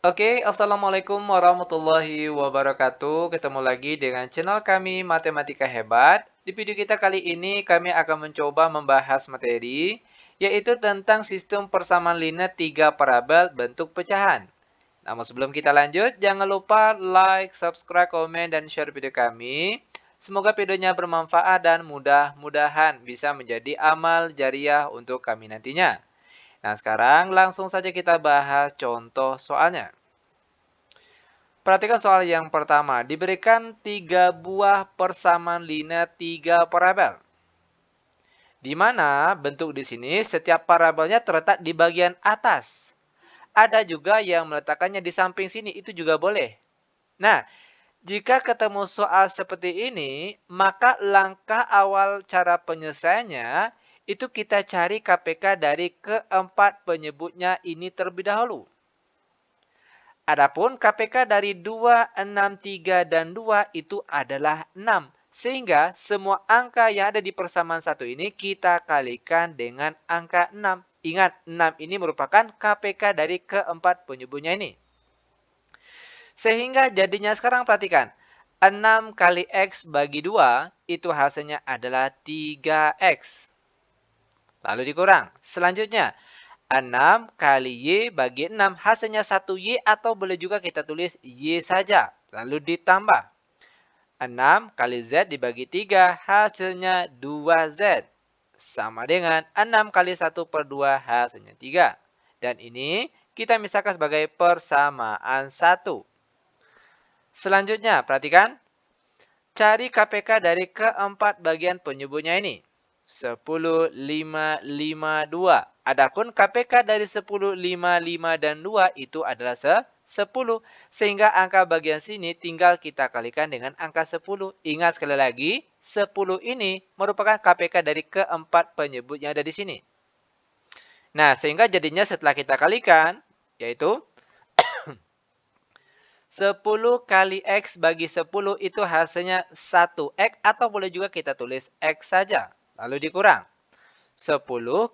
Assalamualaikum warahmatullahi wabarakatuh. Ketemu lagi dengan channel kami Matematika Hebat. Di video kita kali ini kami akan mencoba membahas materi yaitu tentang sistem persamaan linear tiga parabel bentuk pecahan. Namun sebelum kita lanjut, jangan lupa like, subscribe, komen, dan share video kami. Semoga videonya bermanfaat dan mudah-mudahan bisa menjadi amal jariah untuk kami nantinya. Nah, sekarang langsung saja kita bahas contoh soalnya. Perhatikan soal yang pertama. Diberikan 3 buah persamaan linear 3 parabel. Di mana bentuk di sini setiap parabelnya terletak di bagian atas. Ada juga yang meletakkannya di samping sini, itu juga boleh. Nah, jika ketemu soal seperti ini, maka langkah awal cara penyelesaiannya itu kita cari KPK dari keempat penyebutnya ini terlebih dahulu. Adapun KPK dari 2, 6, 3, dan 2 itu adalah 6. Sehingga semua angka yang ada di persamaan satu ini kita kalikan dengan angka 6. Ingat, 6 ini merupakan KPK dari keempat penyebutnya ini. Sehingga jadinya sekarang perhatikan. 6 kali X bagi 2 itu hasilnya adalah 3X. Lalu dikurang. Selanjutnya, 6 kali Y bagi 6 hasilnya 1Y atau boleh juga kita tulis Y saja. Lalu ditambah. 6 kali Z dibagi 3 hasilnya 2Z. Sama dengan 6 kali 1/2 hasilnya 3. Dan ini kita misalkan sebagai persamaan 1. Selanjutnya, perhatikan. Cari KPK dari keempat bagian penyebutnya ini. 10, 5, 5, 2. Adapun KPK dari 10, 5, 5, dan 2 itu adalah 10. Sehingga angka bagian sini tinggal kita kalikan dengan angka 10. Ingat sekali lagi, 10 ini merupakan KPK dari keempat penyebut yang ada di sini. Nah, sehingga jadinya setelah kita kalikan, yaitu 10 kali X bagi 10 itu hasilnya 1X atau boleh juga kita tulis X saja. Lalu dikurang. 10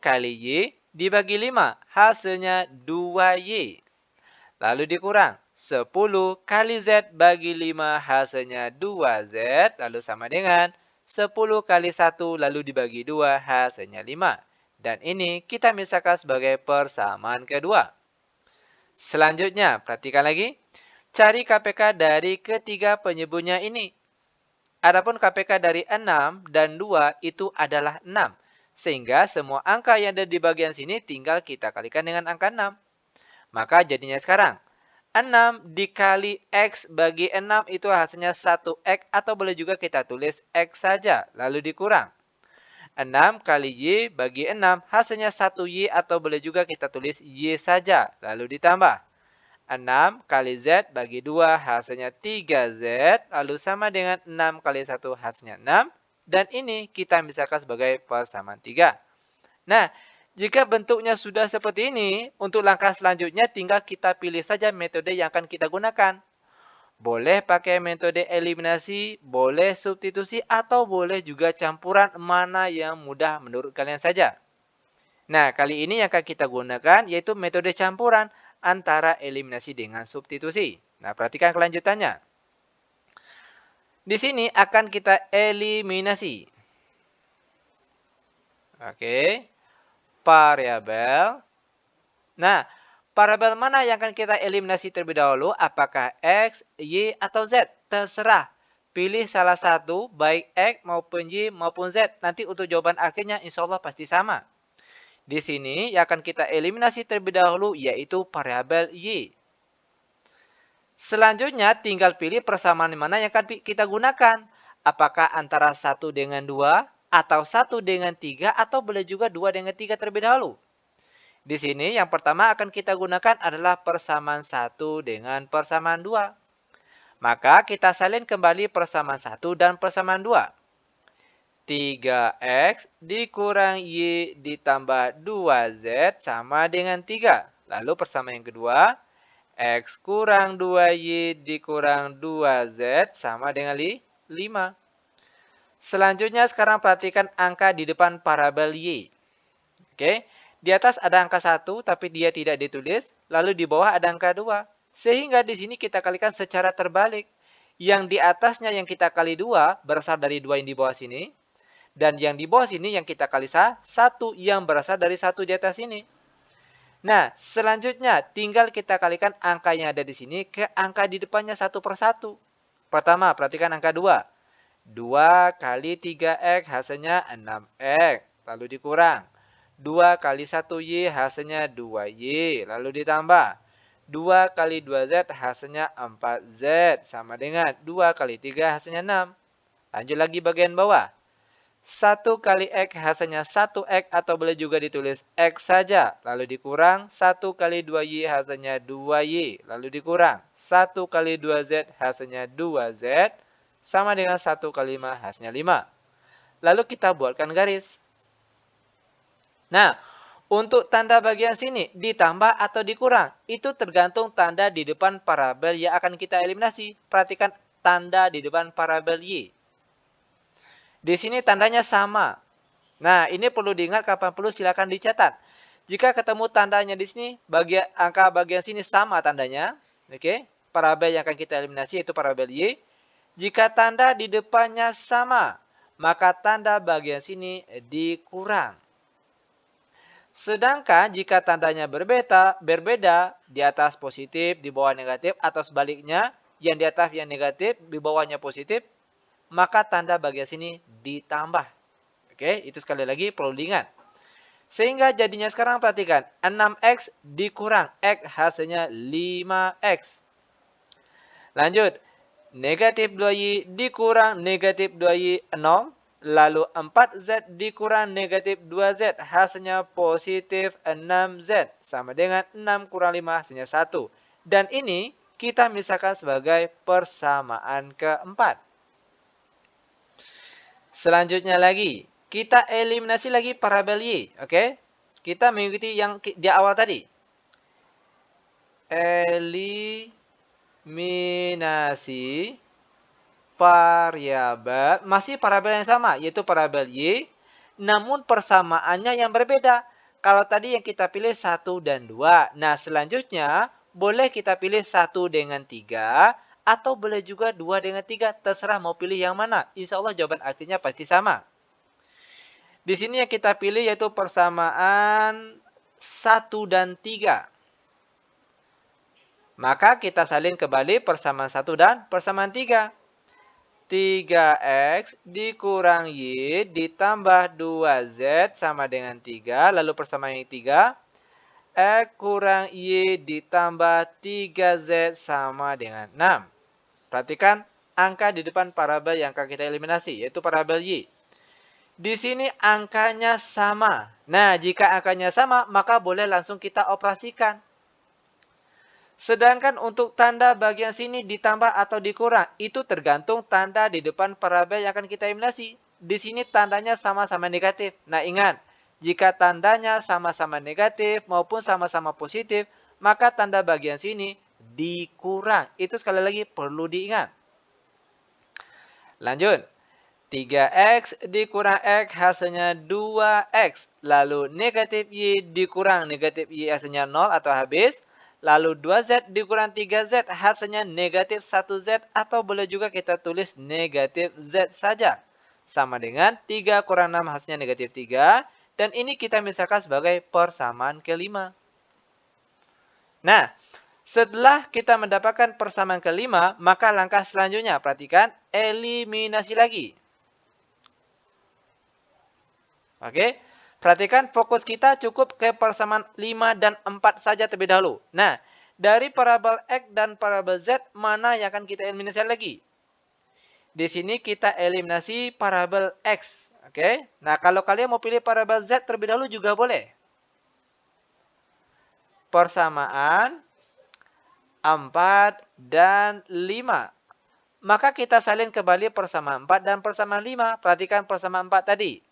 kali Y dibagi 5 hasilnya 2Y. Lalu dikurang. 10 kali Z bagi 5 hasilnya 2Z. Lalu sama dengan 10 kali 1 lalu dibagi 2 hasilnya 5. Dan ini kita misalkan sebagai persamaan kedua. Selanjutnya, perhatikan lagi. Cari KPK dari ketiga penyebutnya ini. Adapun KPK dari 6 dan 2 itu adalah 6. Sehingga semua angka yang ada di bagian sini tinggal kita kalikan dengan angka 6. Maka jadinya sekarang. 6 dikali X bagi 6 itu hasilnya 1X atau boleh juga kita tulis X saja. Lalu dikurang. 6 kali Y bagi 6 hasilnya 1Y atau boleh juga kita tulis Y saja. Lalu ditambah. 6 kali Z bagi 2 hasilnya 3Z. Lalu sama dengan 6 kali 1 hasilnya 6. Dan ini kita misalkan sebagai persamaan 3. Nah, jika bentuknya sudah seperti ini, untuk langkah selanjutnya tinggal kita pilih saja metode yang akan kita gunakan. Boleh pakai metode eliminasi, boleh substitusi, atau boleh juga campuran, mana yang mudah menurut kalian saja. Nah, kali ini yang akan kita gunakan yaitu metode campuran antara eliminasi dengan substitusi. Nah, perhatikan kelanjutannya. Di sini akan kita eliminasi. Oke. Variabel. Nah, variabel mana yang akan kita eliminasi terlebih dahulu? Apakah X, Y, atau Z? Terserah. Pilih salah satu, baik X maupun Y maupun Z. Nanti untuk jawaban akhirnya insya Allah pasti sama. Di sini yang akan kita eliminasi terlebih dahulu yaitu variabel Y. Selanjutnya tinggal pilih persamaan mana yang akan kita gunakan. Apakah antara 1 dengan 2 atau 1 dengan 3 atau boleh juga 2 dengan 3 terlebih dahulu. Di sini yang pertama akan kita gunakan adalah persamaan 1 dengan persamaan 2. Maka kita salin kembali persamaan 1 dan persamaan 2. 3X dikurang Y ditambah 2Z sama dengan 3. Lalu persamaan yang kedua, X kurang 2Y dikurang 2Z sama dengan 5. Selanjutnya sekarang perhatikan angka di depan parabel Y. Oke, di atas ada angka 1 tapi dia tidak ditulis. Lalu di bawah ada angka 2. Sehingga di sini kita kalikan secara terbalik. Yang di atasnya yang kita kali 2 berasal dari 2 yang di bawah sini. Dan yang di bawah sini yang kita kali 1 yang berasal dari 1 di atas sini. Nah, selanjutnya tinggal kita kalikan angka yang ada di sini ke angka di depannya satu per satu. Pertama, perhatikan angka 2. 2 kali 3X hasilnya 6X. Lalu dikurang. 2 kali 1Y hasilnya 2Y. Lalu ditambah. 2 kali 2Z hasilnya 4Z. Sama dengan 2 kali 3 hasilnya 6. Lanjut lagi bagian bawah. 1 kali X hasilnya 1X atau boleh juga ditulis X saja. Lalu dikurang 1 kali 2Y hasilnya 2Y. Lalu dikurang 1 kali 2Z hasilnya 2Z. Sama dengan 1 kali 5 hasilnya 5. Lalu kita buatkan garis. Nah, untuk tanda bagian sini ditambah atau dikurang. Itu tergantung tanda di depan parabel yang akan kita eliminasi. Perhatikan tanda di depan parabel Y. Di sini tandanya sama. Nah, ini perlu diingat, kapan perlu silakan dicatat. Jika ketemu tandanya di sini, angka bagian sini sama tandanya. Oke, parabel yang akan kita eliminasi yaitu parabel Y. Jika tanda di depannya sama, maka tanda bagian sini dikurang. Sedangkan jika tandanya berbeda, di atas positif, di bawah negatif, atau sebaliknya, yang di atas yang negatif, di bawahnya positif, maka tanda bagian sini ditambah. Oke, itu sekali lagi perlu diingat. Sehingga jadinya sekarang perhatikan, 6X dikurang X hasilnya 5X. Lanjut, negatif 2Y dikurang negatif 2Y 0. Lalu 4Z dikurang negatif 2Z hasilnya positif 6Z. Sama dengan 6 kurang 5 hasilnya 1. Dan ini kita misalkan sebagai persamaan keempat. Selanjutnya lagi, kita eliminasi lagi parabel Y. Oke, kita mengikuti yang di awal tadi. Eliminasi variabel, masih parabel yang sama, yaitu parabel Y. Namun persamaannya yang berbeda. Kalau tadi yang kita pilih 1 dan 2. Nah, selanjutnya boleh kita pilih 1 dengan 3. Atau boleh juga 2 dengan 3. Terserah mau pilih yang mana. Insya Allah jawaban akhirnya pasti sama. Di sini yang kita pilih yaitu persamaan 1 dan 3. Maka kita salin kembali persamaan 1 dan persamaan 3. 3X dikurang Y ditambah 2Z sama dengan 3. Lalu persamaan yang 3. X kurang Y ditambah 3Z sama dengan 6. Perhatikan angka di depan parabel yang akan kita eliminasi, yaitu parabel Y. Di sini angkanya sama. Nah, jika angkanya sama, maka boleh langsung kita operasikan. Sedangkan untuk tanda bagian sini ditambah atau dikurang, itu tergantung tanda di depan parabel yang akan kita eliminasi. Di sini tandanya sama-sama negatif. Nah, ingat, jika tandanya sama-sama negatif maupun sama-sama positif, maka tanda bagian sini dikurang. Itu sekali lagi perlu diingat. Lanjut. 3X dikurang X hasilnya 2X. Lalu negatif Y dikurang negatif Y hasilnya 0 atau habis. Lalu 2Z dikurang 3Z hasilnya negatif 1Z atau boleh juga kita tulis negatif Z saja. Sama dengan 3 kurang 6 hasilnya negatif 3. Dan ini kita misalkan sebagai persamaan kelima. Nah, setelah kita mendapatkan persamaan kelima, maka langkah selanjutnya, perhatikan, eliminasi lagi. Oke, perhatikan fokus kita cukup ke persamaan 5 dan 4 saja terlebih dahulu. Nah, dari parabel X dan parabel Z, mana yang akan kita eliminasi lagi? Di sini kita eliminasi parabel X. Oke, nah kalau kalian mau pilih parabel Z terlebih dahulu juga boleh. Persamaan 4 dan 5. Maka kita salin kembali persamaan 4 dan persamaan 5. Perhatikan persamaan 4 tadi.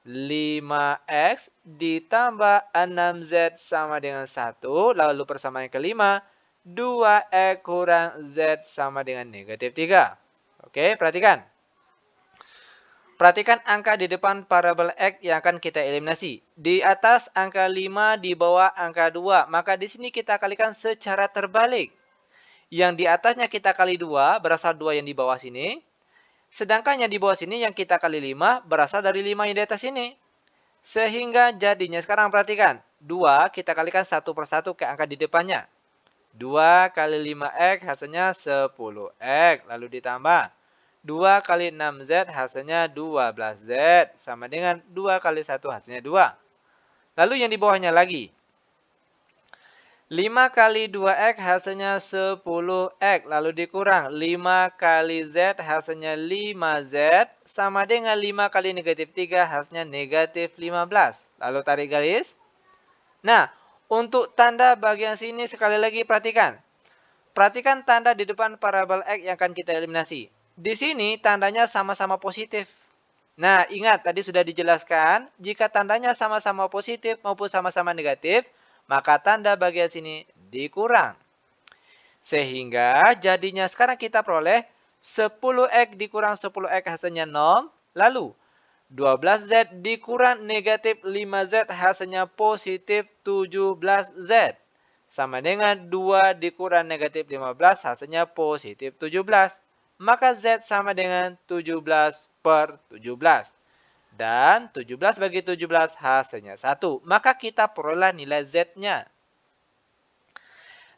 5X ditambah 6Z sama dengan 1. Lalu persamaan yang kelima. 2X kurang Z sama dengan negatif 3. Oke, perhatikan. Perhatikan angka di depan parabel X yang akan kita eliminasi. Di atas angka 5, di bawah angka 2. Maka di sini kita kalikan secara terbalik. Yang di atasnya kita kali 2, berasal 2 yang di bawah sini. Sedangkan yang di bawah sini yang kita kali 5, berasal dari 5 yang di atas sini. Sehingga jadinya, sekarang perhatikan. 2 kita kalikan satu per satu ke angka di depannya. 2 kali 5X hasilnya 10X. Lalu ditambah. 2 kali 6Z hasilnya 12Z. Sama dengan 2 kali 1 hasilnya 2. Lalu yang di bawahnya lagi. 5 kali 2X hasilnya 10X. Lalu dikurang. 5 kali Z hasilnya 5Z. Sama dengan 5 kali negatif 3 hasilnya negatif 15. Lalu tarik garis. Nah, untuk tanda bagian sini sekali lagi perhatikan. Perhatikan tanda di depan parabel X yang akan kita eliminasi. Di sini tandanya sama-sama positif. Nah, ingat tadi sudah dijelaskan, jika tandanya sama-sama positif maupun sama-sama negatif, maka tanda bagian sini dikurang. Sehingga jadinya sekarang kita peroleh 10X dikurang 10X hasilnya 0. Lalu 12Z dikurang negatif 5Z hasilnya positif 17Z. Sama dengan 2 dikurang negatif 15 hasilnya positif 17. Maka Z sama dengan 17 per 17. Dan 17 bagi 17 hasilnya 1. Maka kita peroleh nilai Z-nya.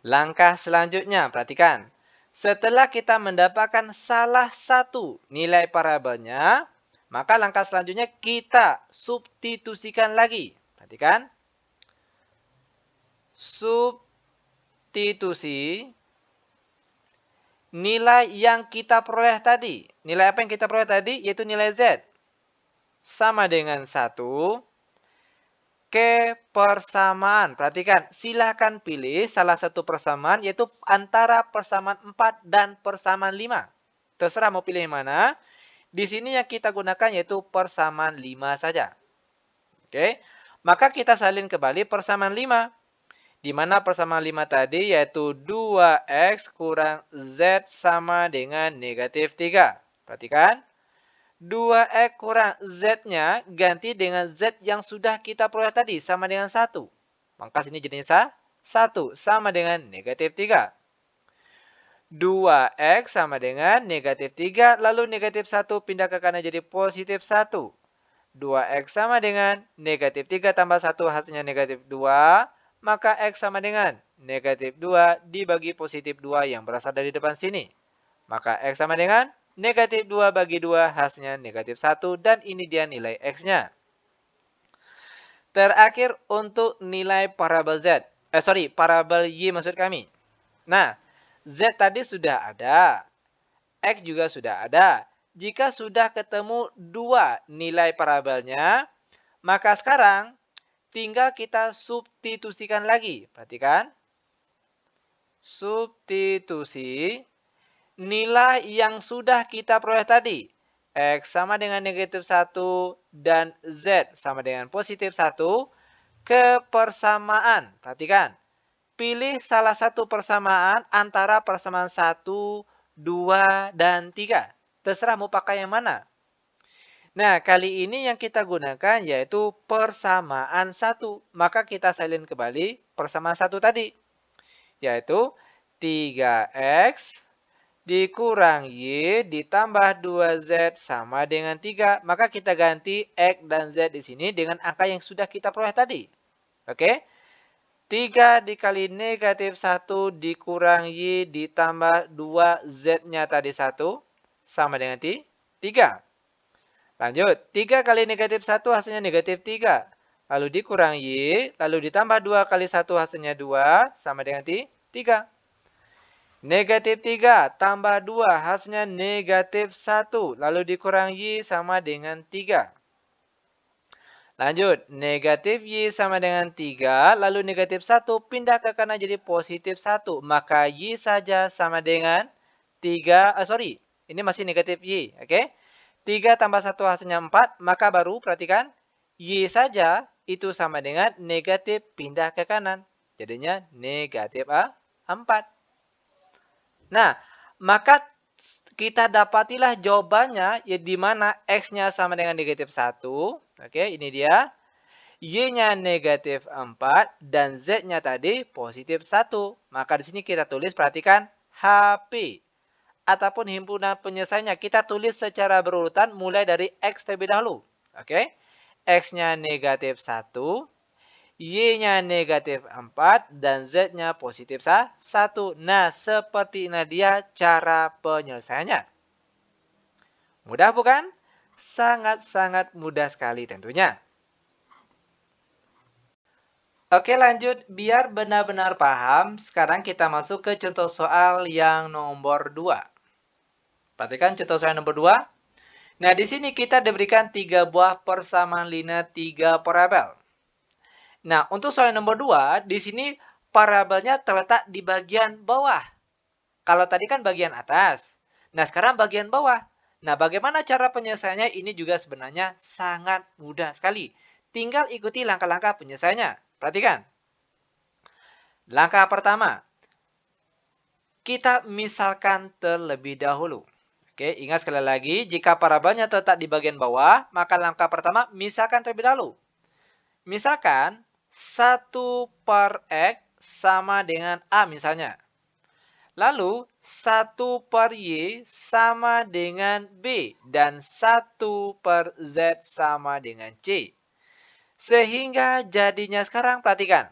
Langkah selanjutnya, perhatikan. Setelah kita mendapatkan salah satu nilai parabelnya, maka langkah selanjutnya kita substitusikan lagi. Perhatikan. Substitusi nilai yang kita peroleh tadi. Nilai apa yang kita peroleh tadi? Yaitu nilai Z. Sama dengan 1 ke persamaan. Perhatikan, silakan pilih salah satu persamaan yaitu antara persamaan 4 dan persamaan 5. Terserah mau pilih yang mana. Di sini yang kita gunakan yaitu persamaan 5 saja. Oke. Maka kita salin kembali persamaan 5. Di mana persamaan 5 tadi yaitu 2X kurang Z sama dengan negatif 3. Perhatikan. 2X kurang Z-nya ganti dengan Z yang sudah kita peroleh tadi sama dengan 1. Maka sini jadinya 1 sama dengan negatif 3. 2X sama dengan negatif 3, lalu negatif 1 pindah ke kanan jadi positif 1. 2X sama dengan negatif 3 tambah 1 hasilnya negatif 2. Maka X sama dengan negatif 2 dibagi positif 2 yang berasal dari depan sini. Maka X sama dengan negatif 2 bagi 2 hasilnya negatif 1 dan ini dia nilai X-nya. Terakhir untuk nilai parabel Z. Parabel Y maksud kami. Nah, Z tadi sudah ada. X juga sudah ada. Jika sudah ketemu dua nilai parabelnya, maka sekarang tinggal kita substitusikan lagi. Perhatikan. Substitusi nilai yang sudah kita peroleh tadi. X sama dengan negatif 1 dan Z sama dengan positif 1 ke persamaan. Perhatikan. Pilih salah satu persamaan antara persamaan 1, 2, dan 3. Terserah mau pakai yang mana. Nah, kali ini yang kita gunakan yaitu persamaan 1. Maka kita salin kembali persamaan 1 tadi. Yaitu 3X dikurang Y ditambah 2Z sama dengan 3. Maka kita ganti X dan Z di sini dengan angka yang sudah kita peroleh tadi. Oke? 3 dikali negatif 1 dikurang Y ditambah 2Z-nya tadi 1 sama dengan 3. Lanjut, 3 kali negatif 1 hasilnya negatif 3. Lalu dikurang Y, lalu ditambah 2 kali 1 hasilnya 2 sama dengan 3. Negatif 3 tambah 2 hasilnya negatif 1. Lalu dikurang Y sama dengan 3. Lanjut, negatif Y sama dengan 3. Lalu negatif 1 pindah ke kanan jadi positif 1. Maka Y saja sama dengan 3. Ini masih negatif Y. Oke? 3 tambah 1 hasilnya 4. Maka baru perhatikan Y saja itu sama dengan negatif pindah ke kanan. Jadinya negatif 4. Nah, maka kita dapatilah jawabannya ya di mana X-nya sama dengan negatif 1. Oke, ini dia. Y-nya negatif 4 dan Z-nya tadi positif 1. Maka di sini kita tulis, perhatikan, HP. Ataupun himpunan penyelesaiannya. Kita tulis secara berurutan mulai dari X terlebih dahulu. Oke? X-nya negatif 1, Y-nya negatif 4, dan Z-nya positif 1. Nah, seperti ini dia cara penyelesaiannya. Mudah bukan? Sangat-sangat mudah sekali tentunya. Oke, lanjut. Biar benar-benar paham, sekarang kita masuk ke contoh soal yang nomor 2. Perhatikan contoh soal nomor 2. Nah, di sini kita diberikan 3 buah persamaan linear 3 parabel. Nah, untuk soal nomor 2, di sini parabelnya terletak di bagian bawah. Kalau tadi kan bagian atas. Nah, sekarang bagian bawah. Nah, bagaimana cara penyelesaiannya? Ini juga sebenarnya sangat mudah sekali. Tinggal ikuti langkah-langkah penyelesaiannya. Perhatikan. Langkah pertama, kita misalkan terlebih dahulu. Oke, ingat sekali lagi, jika parabelnya terletak di bagian bawah, maka langkah pertama, misalkan terlebih dahulu. Misalkan, 1 per X sama dengan A misalnya. Lalu, 1 per Y sama dengan B. Dan 1 per Z sama dengan C. Sehingga jadinya sekarang, perhatikan.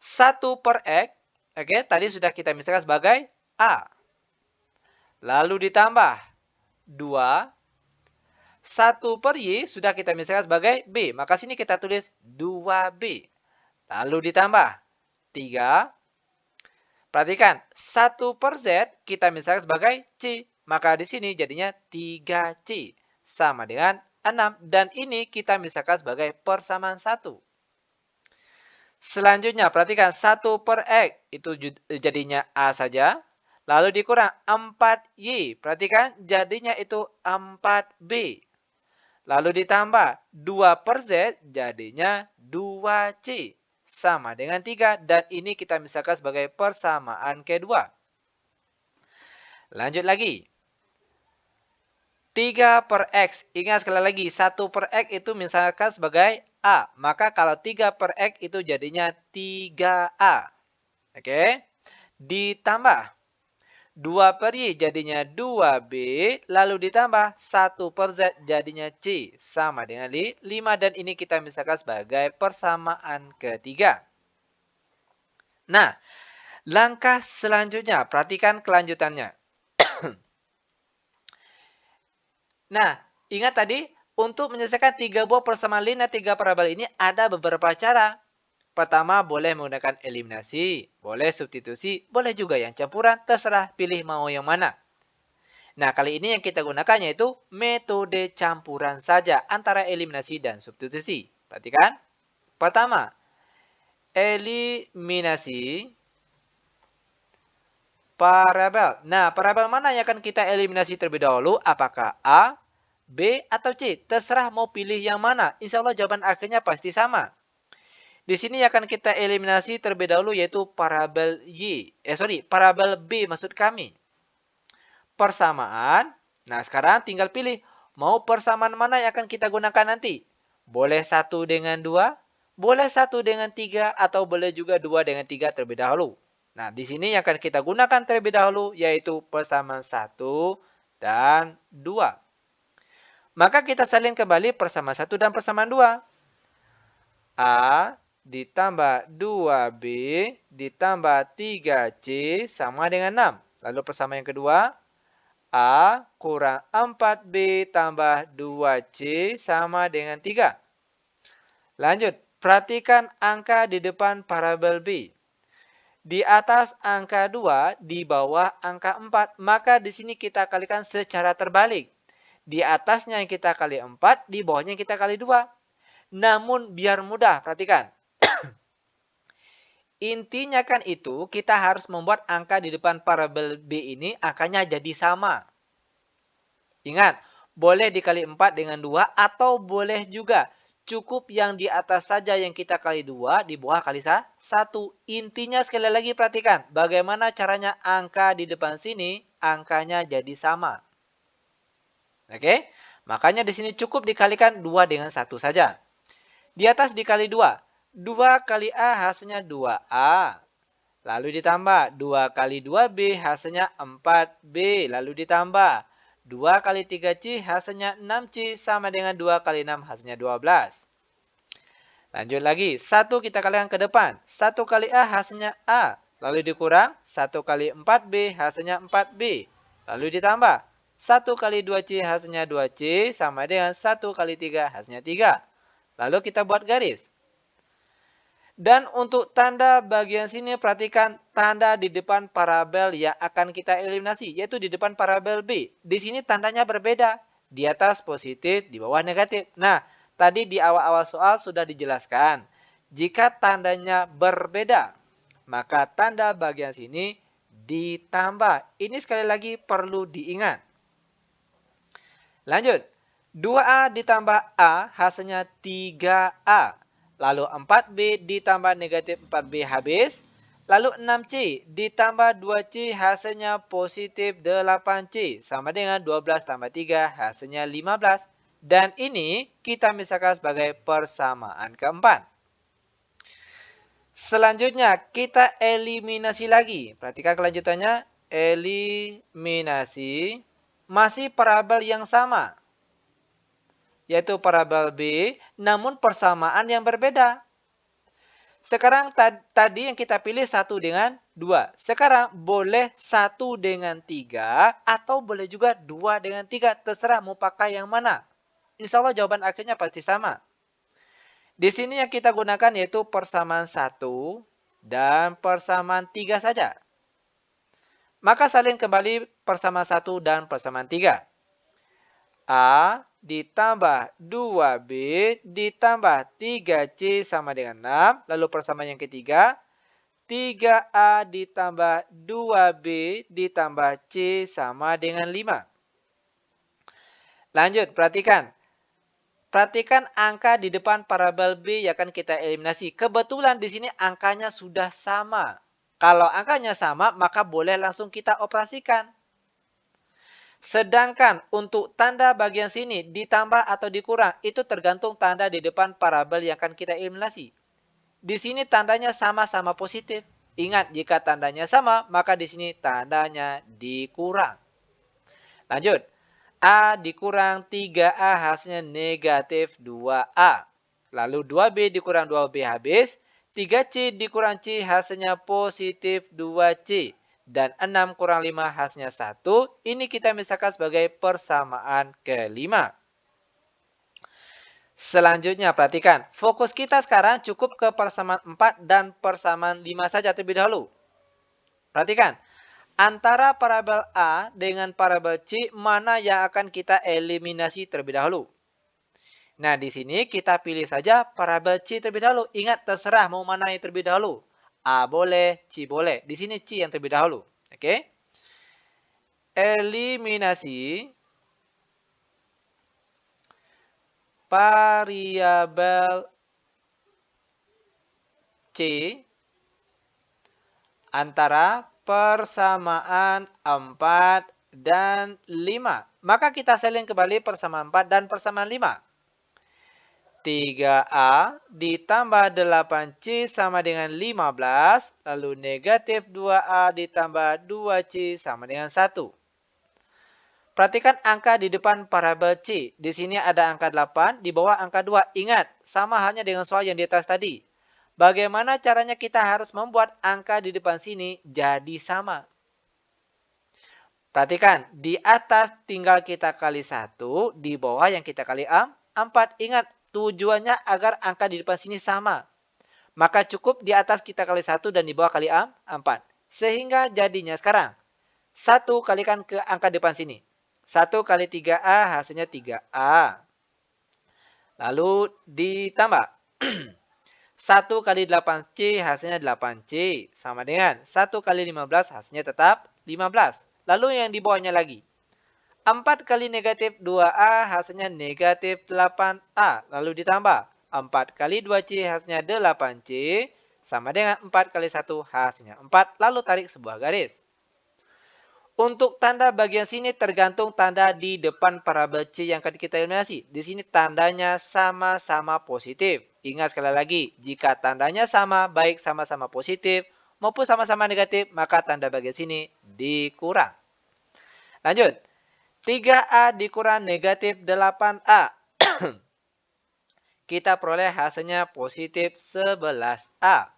1 per X, oke, tadi sudah kita misalkan sebagai A. Lalu ditambah 2. 1 per Y sudah kita misalkan sebagai B. Maka sini kita tulis 2B. Lalu ditambah 3. Perhatikan, 1 per Z kita misalkan sebagai C. Maka di sini jadinya 3C. Sama dengan 6. Dan ini kita misalkan sebagai persamaan 1. Selanjutnya, perhatikan 1 per X. Itu jadinya A saja. Lalu dikurang 4Y. Perhatikan, jadinya itu 4B. Lalu ditambah 2 per Z, jadinya 2C. Sama dengan 3. Dan ini kita misalkan sebagai persamaan kedua. Lanjut lagi. 3 per X. Ingat sekali lagi, 1 per X itu misalkan sebagai A. Maka kalau 3 per X itu jadinya 3A. Oke. Ditambah 2 per Y jadinya 2B, lalu ditambah 1 per Z jadinya C, sama dengan 5, dan ini kita misalkan sebagai persamaan ketiga. Nah, langkah selanjutnya, perhatikan kelanjutannya. Nah, ingat tadi, untuk menyelesaikan 3 buah persamaan linear 3 parabel ini ada beberapa cara. Pertama, boleh menggunakan eliminasi, boleh substitusi, boleh juga yang campuran, terserah pilih mau yang mana. Nah, kali ini yang kita gunakan yaitu metode campuran saja antara eliminasi dan substitusi. Perhatikan. Pertama, eliminasi parabel. Nah, parabel mana yang akan kita eliminasi terlebih dahulu? Apakah A, B, atau C? Terserah mau pilih yang mana. Insya Allah jawaban akhirnya pasti sama. Di sini akan kita eliminasi terlebih dahulu yaitu parabel parabel B maksud kami. Persamaan. Nah, sekarang tinggal pilih mau persamaan mana yang akan kita gunakan nanti. Boleh 1 dengan 2, boleh 1 dengan 3, atau boleh juga 2 dengan 3 terlebih dahulu. Nah, di sini yang akan kita gunakan terlebih dahulu yaitu persamaan 1 dan 2. Maka kita salin kembali persamaan 1 dan persamaan 2. A ditambah 2B ditambah 3C sama dengan 6. Lalu persamaan yang kedua, A kurang 4B tambah 2C sama dengan 3. Lanjut, perhatikan angka di depan parabel B. Di atas angka 2, di bawah angka 4. Maka di sini kita kalikan secara terbalik. Di atasnya yang kita kali 4, di bawahnya yang kita kali 2. Namun biar mudah, perhatikan. Intinya kan itu, kita harus membuat angka di depan parabel B ini angkanya jadi sama. Ingat, boleh dikali 4 dengan 2 atau boleh juga cukup yang di atas saja yang kita kali 2, di bawah kali 1. Intinya sekali lagi perhatikan, bagaimana caranya angka di depan sini angkanya jadi sama. Oke? Makanya di sini cukup dikalikan 2 dengan 1 saja. Di atas dikali 2. 2 kali A hasilnya 2A. Lalu ditambah 2 kali 2B hasilnya 4B. Lalu ditambah 2 kali 3C hasilnya 6C sama dengan 2 kali 6 hasilnya 12. Lanjut lagi, 1 kita kalikan ke depan. 1 kali A hasilnya A. Lalu dikurang 1 kali 4B hasilnya 4B. Lalu ditambah 1 kali 2C hasilnya 2C sama dengan 1 kali 3 hasilnya 3. Lalu kita buat garis. Dan untuk tanda bagian sini, perhatikan tanda di depan parabel yang akan kita eliminasi, yaitu di depan parabel B. Di sini tandanya berbeda. Di atas positif, di bawah negatif. Nah, tadi di awal-awal soal sudah dijelaskan. Jika tandanya berbeda, maka tanda bagian sini ditambah. Ini sekali lagi perlu diingat. Lanjut. 2A ditambah A hasilnya 3A. Lalu 4B ditambah negatif 4B habis. Lalu 6C ditambah 2C hasilnya positif 8C. Sama dengan 12 tambah 3 hasilnya 15. Dan ini kita misalkan sebagai persamaan keempat. Selanjutnya kita eliminasi lagi. Perhatikan kelanjutannya. Eliminasi. Masih parabel yang sama, yaitu parabel B, namun persamaan yang berbeda. Sekarang tadi yang kita pilih 1 dengan 2. Sekarang boleh 1 dengan 3 atau boleh juga 2 dengan 3. Terserah mau pakai yang mana. Insya Allah jawaban akhirnya pasti sama. Di sini yang kita gunakan yaitu persamaan 1 dan persamaan 3 saja. Maka salin kembali persamaan 1 dan persamaan 3. A ditambah 2B ditambah 3C sama dengan 6. Lalu persamaan yang ketiga. 3A ditambah 2B ditambah C sama dengan 5. Lanjut, perhatikan. Perhatikan angka di depan parabel B yang akan kita eliminasi. Kebetulan di sini angkanya sudah sama. Kalau angkanya sama, maka boleh langsung kita operasikan. Sedangkan untuk tanda bagian sini ditambah atau dikurang, itu tergantung tanda di depan parabel yang akan kita eliminasi. Di sini tandanya sama-sama positif. Ingat, jika tandanya sama, maka di sini tandanya dikurang. Lanjut. A dikurang 3A hasilnya negatif 2A. Lalu 2B dikurang 2B habis. 3C dikurang C hasilnya positif 2C. Dan 6 kurang 5 hasilnya 1. Ini kita misalkan sebagai persamaan kelima. Selanjutnya perhatikan. Fokus kita sekarang cukup ke persamaan 4 dan persamaan 5 saja terlebih dahulu. Perhatikan. Antara parabel A dengan parabel C mana yang akan kita eliminasi terlebih dahulu. Nah, di sini kita pilih saja parabel C terlebih dahulu. Ingat, terserah mau mana yang terlebih dahulu. A boleh, C boleh. Di sini C yang terlebih dahulu. Oke. Eliminasi variabel C antara persamaan 4 dan 5. Maka kita salin kembali persamaan 4 dan persamaan 5. 3A ditambah 8C sama dengan 15. Lalu negatif 2A ditambah 2C sama dengan 1. Perhatikan angka di depan parabel C. Di sini ada angka 8, di bawah angka 2. Ingat, sama halnya dengan soal yang di atas tadi. Bagaimana caranya kita harus membuat angka di depan sini jadi sama? Perhatikan, di atas tinggal kita kali 1, di bawah yang kita kali 4. Ingat, tujuannya agar angka di depan sini sama. Maka cukup di atas kita kali 1 dan di bawah kali 4. Sehingga jadinya sekarang, 1 kalikan ke angka depan sini. 1 kali 3A hasilnya 3A. Lalu ditambah. 1 kali 8C hasilnya 8C. Sama dengan 1 kali 15 hasilnya tetap 15. Lalu yang di bawahnya lagi. 4 kali negatif 2A hasilnya negatif 8A. Lalu ditambah. 4 kali 2C hasilnya 8C. Sama dengan 4 kali 1 hasilnya 4. Lalu tarik sebuah garis. Untuk tanda bagian sini tergantung tanda di depan parabel C yang akan kita eliminasi. Di sini tandanya sama-sama positif. Ingat sekali lagi, jika tandanya sama, baik sama-sama positif maupun sama-sama negatif, maka tanda bagian sini dikurang. Lanjut. 3A dikurang negatif 8A. Kita peroleh hasilnya positif 11A.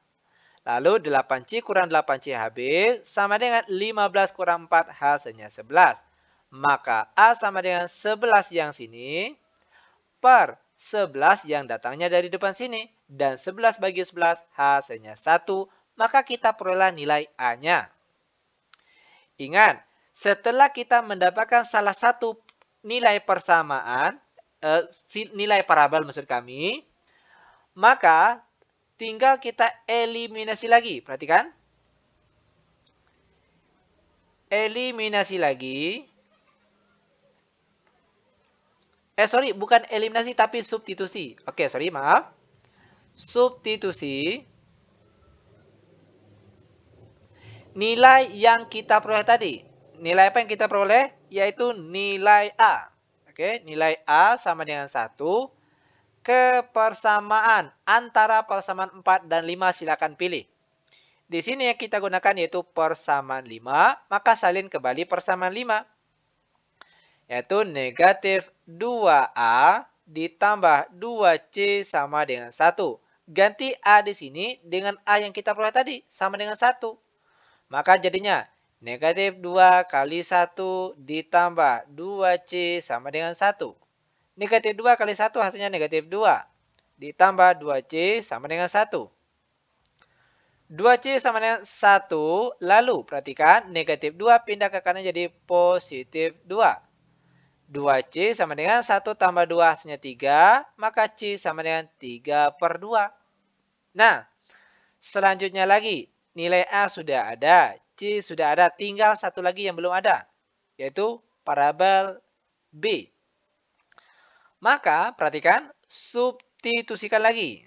Lalu 8C kurang 8C habis sama dengan 15 kurang 4 hasilnya 11. Maka A sama dengan 11 yang sini per 11 yang datangnya dari depan sini. Dan 11 bagi 11 hasilnya 1. Maka kita peroleh nilai A-nya. Ingat, setelah kita mendapatkan salah satu nilai persamaan, nilai parabel maksud kami, maka tinggal kita eliminasi lagi. Perhatikan. Eliminasi lagi. Bukan eliminasi tapi substitusi. Oke, maaf. Substitusi. Nilai yang kita peroleh tadi. Nilai apa yang kita peroleh? Yaitu nilai A. Oke, nilai A sama dengan 1. Kepersamaan antara persamaan 4 dan 5 silakan pilih. Di sini yang kita gunakan yaitu persamaan 5, maka salin kembali persamaan 5. Yaitu negatif 2A ditambah 2C sama dengan 1. Ganti A di sini dengan A yang kita peroleh tadi, sama dengan 1. Maka jadinya negatif 2 kali 1 ditambah 2C sama dengan 1. Negatif 2 kali 1 hasilnya negatif 2. Ditambah 2C sama dengan 1. 2C sama dengan 1. Lalu perhatikan negatif 2 pindah ke kanan jadi positif 2. 2C sama dengan 1 tambah 2 hasilnya 3. Maka C sama dengan 3 per 2. Nah, selanjutnya lagi. Nilai A sudah ada. C sudah ada. Tinggal satu lagi yang belum ada. Yaitu parabel B. Maka, perhatikan, substitusikan lagi.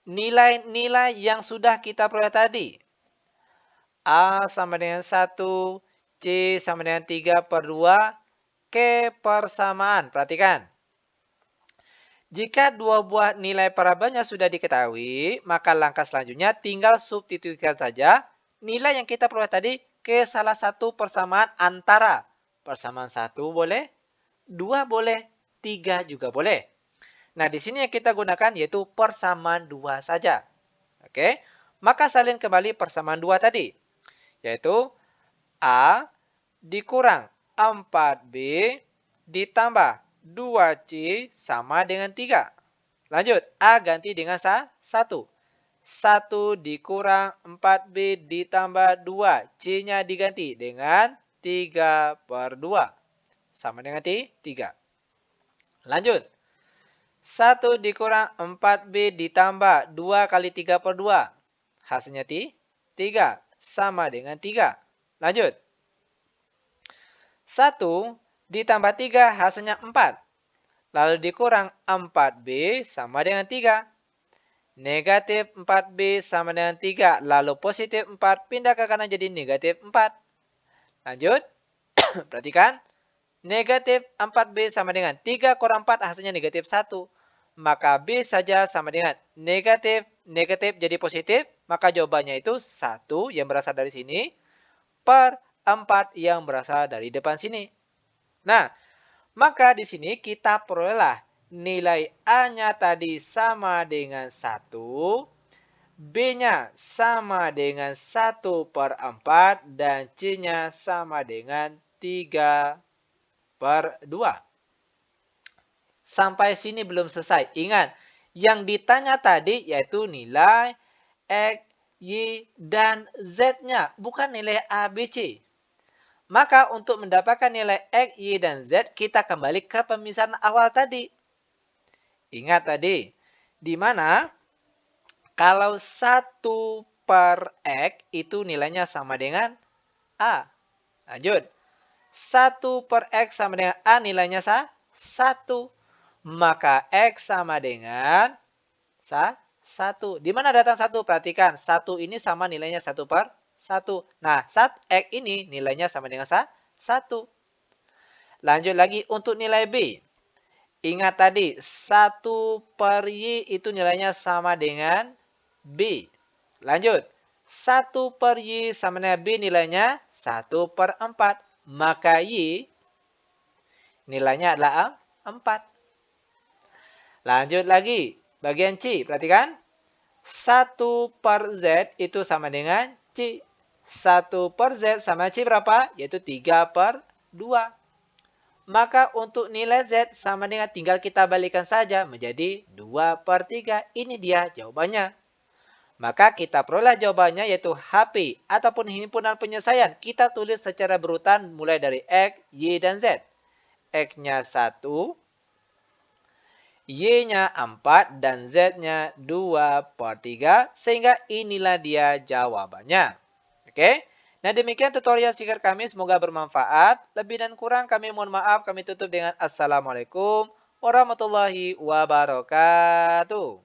Nilai-nilai yang sudah kita peroleh tadi. A sama dengan 1, C sama dengan 3 per 2, kepersamaan. Perhatikan. Jika dua buah nilai parabelnya sudah diketahui, maka langkah selanjutnya tinggal substitusikan saja nilai yang kita peroleh tadi ke salah satu persamaan antara. Persamaan 1 boleh. 2 boleh, 3 juga boleh. Nah, di sini yang kita gunakan yaitu persamaan 2 saja. Oke, maka salin kembali persamaan 2 tadi. Yaitu A dikurang 4B ditambah 2C sama dengan 3. Lanjut, A ganti dengan 1. 1 dikurang 4B ditambah 2. C-nya diganti dengan 3 per 2. Sama dengan 3. Lanjut. 1 dikurang 4B ditambah 2 kali 3 per 2. Hasilnya 3. Sama dengan 3. Lanjut. 1 ditambah 3 hasilnya 4. Lalu dikurang 4B sama dengan 3. Negatif 4B sama dengan 3. Lalu positif 4 pindah ke kanan jadi negatif 4. Lanjut. Perhatikan. Negatif 4B sama dengan 3 kurang 4 hasilnya negatif 1. Maka B saja sama dengan negatif. Negatif jadi positif. Maka jawabannya itu 1 yang berasal dari sini. Per 4 yang berasal dari depan sini. Nah, maka di sini kita perolehlah nilai A-nya tadi sama dengan 1. B-nya sama dengan 1 per 4. Dan C-nya sama dengan 3 per 2. Sampai sini belum selesai. Ingat, yang ditanya tadi yaitu nilai X, Y, dan Z-nya. Bukan nilai A, B, C. Maka untuk mendapatkan nilai X, Y, dan Z, kita kembali ke pemisahan awal tadi. Ingat tadi, di mana kalau 1 per X itu nilainya sama dengan A. Lanjut. 1 per X sama dengan A nilainya 1. Maka X sama dengan 1. Di mana datang 1? Perhatikan. 1 ini sama nilainya 1 per 1. Nah, X ini nilainya sama dengan 1. Lanjut lagi untuk nilai B. Ingat tadi, 1 per Y itu nilainya sama dengan B. Lanjut. 1/Y sama dengan B nilainya 1/4. Maka Y nilainya adalah 4. Lanjut lagi. Bagian C, perhatikan. 1/Z itu sama dengan C. 1/Z sama C berapa? Yaitu 3/2. Maka untuk nilai Z sama dengan tinggal kita balikan saja menjadi 2/3. Ini dia jawabannya. Maka kita peroleh jawabannya yaitu HP ataupun himpunan penyelesaian. Kita tulis secara berurutan mulai dari X, Y, dan Z. X-nya 1, Y-nya 4, dan Z-nya 2/3. Sehingga inilah dia jawabannya. Oke? Nah, demikian tutorial singkat kami. Semoga bermanfaat. Lebih dan kurang kami mohon maaf. Kami tutup dengan Assalamualaikum warahmatullahi wabarakatuh.